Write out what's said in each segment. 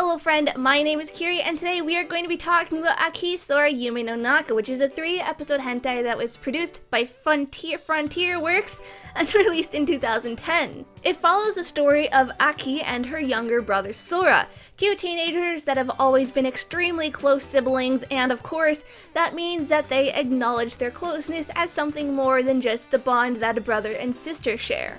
Hello friend, my name is Kiri, and today we are going to be talking about Aki Sora, Yume no Naka, which is a 3-episode hentai that was produced by Frontier Works and released in 2010. It follows the story of Aki and her younger brother Sora, two teenagers that have always been extremely close siblings, and of course, that means that they acknowledge their closeness as something more than just the bond that a brother and sister share.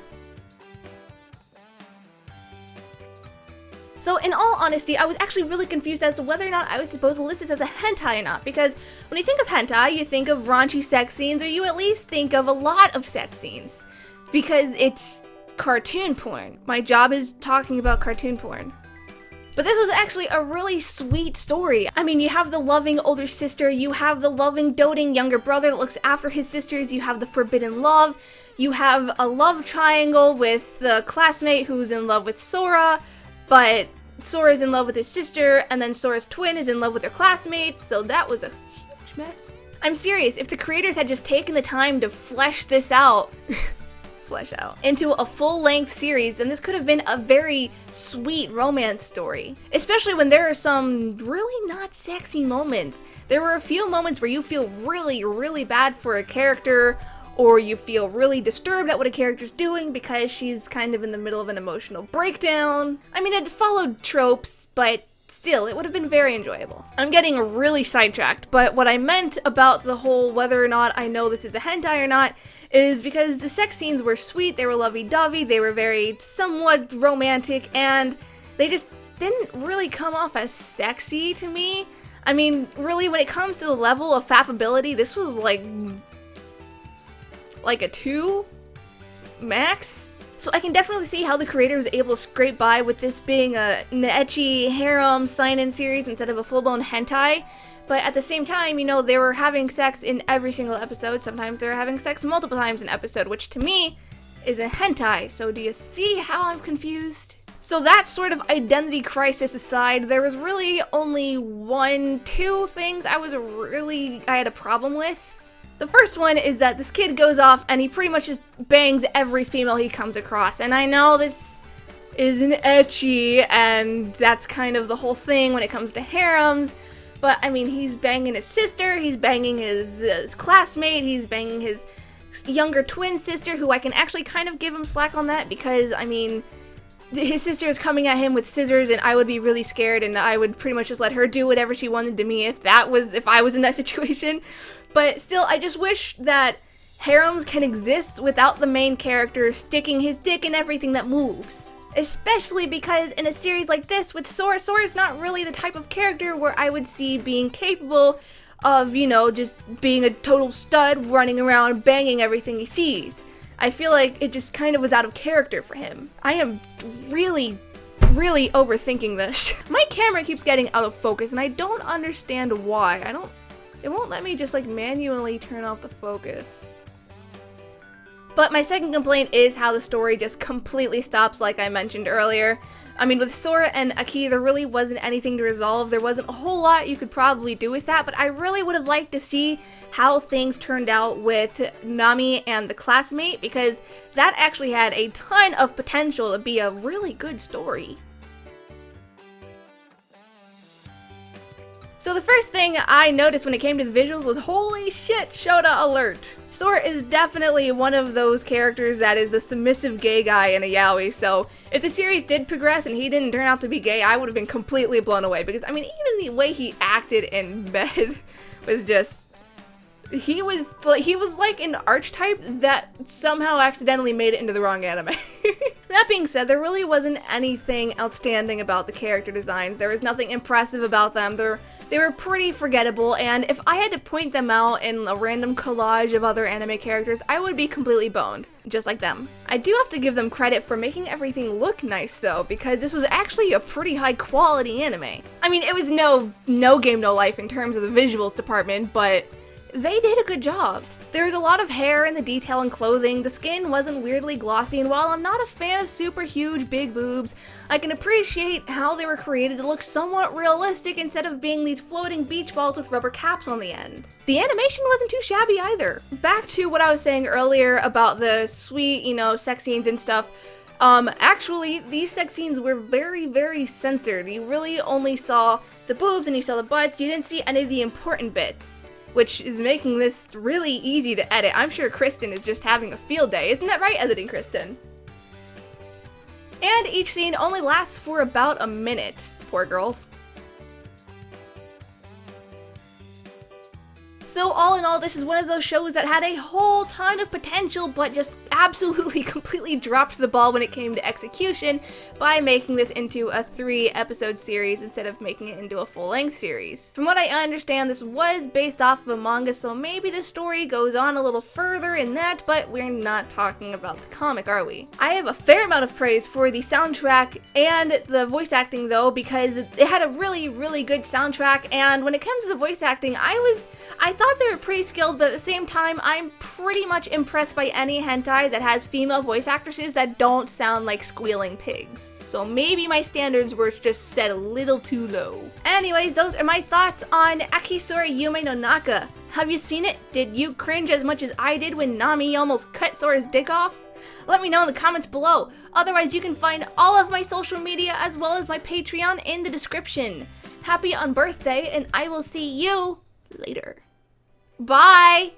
So in all honesty, I was actually really confused as to whether or not I was supposed to list this as a hentai or not, because when you think of hentai, you think of raunchy sex scenes, or you at least think of a lot of sex scenes, because it's cartoon porn. My job is talking about cartoon porn. But this was actually a really sweet story. I mean, you have the loving older sister, you have the loving, doting younger brother that looks after his sisters, you have the forbidden love, you have a love triangle with the classmate who's in love with Sora, but Sora's in love with his sister, and then Sora's twin is in love with her classmates, so that was a huge mess. I'm serious, if the creators had just taken the time to flesh this out, into a full-length series, then this could have been a very sweet romance story. Especially when there are some really not sexy moments. There were a few moments where you feel really, really bad for a character, or you feel really disturbed at what a character's doing because she's kind of in the middle of an emotional breakdown. I mean, it followed tropes, but still, it would have been very enjoyable. I'm getting really sidetracked, but what I meant about the whole whether or not I know this is a hentai or not is because the sex scenes were sweet, they were lovey-dovey, they were very somewhat romantic, and they just didn't really come off as sexy to me. I mean, really, when it comes to the level of fappability, this was like a 2 max. So I can definitely see how the creator was able to scrape by with this being an ecchi harem sign-in series instead of a full-blown hentai. But at the same time, you know, they were having sex in every single episode. Sometimes they were having sex multiple times an episode, which to me is a hentai. So do you see how I'm confused? So that sort of identity crisis aside, there was really only 2 things I had a problem with. The first one is that this kid goes off and he pretty much just bangs every female he comes across. And I know this is an ecchi, and that's kind of the whole thing when it comes to harems. But I mean, he's banging his sister, he's banging his classmate, he's banging his younger twin sister, who I can actually kind of give him slack on that because, I mean, his sister is coming at him with scissors and I would be really scared and I would pretty much just let her do whatever she wanted to me if I was in that situation. But still, I just wish that harems can exist without the main character sticking his dick in everything that moves. Especially because in a series like this with Sora's not really the type of character where I would see being capable of, you know, just being a total stud running around banging everything he sees. I feel like it just kind of was out of character for him. I am really overthinking this. My camera keeps getting out of focus and I don't understand why. It won't let me just like manually turn off the focus. But my second complaint is how the story just completely stops, like I mentioned earlier. I mean, with Sora and Aki, there really wasn't anything to resolve. There wasn't a whole lot you could probably do with that, but I really would have liked to see how things turned out with Nami and the classmate, because that actually had a ton of potential to be a really good story. So the first thing I noticed when it came to the visuals was, holy shit, Shota alert! Sora is definitely one of those characters that is the submissive gay guy in a yaoi, so if the series did progress and he didn't turn out to be gay, I would have been completely blown away, because I mean, even the way he acted in bed was just... He was like an archetype that somehow accidentally made it into the wrong anime. That being said, there really wasn't anything outstanding about the character designs. There was nothing impressive about them. They were pretty forgettable, and if I had to point them out in a random collage of other anime characters, I would be completely boned, just like them. I do have to give them credit for making everything look nice though, because this was actually a pretty high quality anime. I mean, it was no game, no life in terms of the visuals department, but they did a good job. There was a lot of hair in the detail and clothing, the skin wasn't weirdly glossy, and while I'm not a fan of super huge big boobs, I can appreciate how they were created to look somewhat realistic instead of being these floating beach balls with rubber caps on the end. The animation wasn't too shabby either. Back to what I was saying earlier about the sweet, you know, sex scenes and stuff, Actually, these sex scenes were very, very censored. You really only saw the boobs and you saw the butts. You didn't see any of the important bits, which is making this really easy to edit. I'm sure Kristen is just having a field day. Isn't that right, editing Kristen? And each scene only lasts for about a minute. Poor girls. So all in all, this is one of those shows that had a whole ton of potential, but just absolutely completely dropped the ball when it came to execution by making this into a 3-episode series instead of making it into a full-length series. From what I understand, this was based off of a manga, so maybe the story goes on a little further in that, but we're not talking about the comic, are we? I have a fair amount of praise for the soundtrack and the voice acting though, because it had a really, really good soundtrack, and when it comes to the voice acting, I thought they were pretty skilled, but at the same time, I'm pretty much impressed by any hentai that has female voice actresses that don't sound like squealing pigs. So maybe my standards were just set a little too low. Anyways, those are my thoughts on Aki Sora Yume no Naka. Have you seen it? Did you cringe as much as I did when Nami almost cut Sora's dick off? Let me know in the comments below. Otherwise, you can find all of my social media as well as my Patreon in the description. Happy unbirthday, and I will see you later. Bye!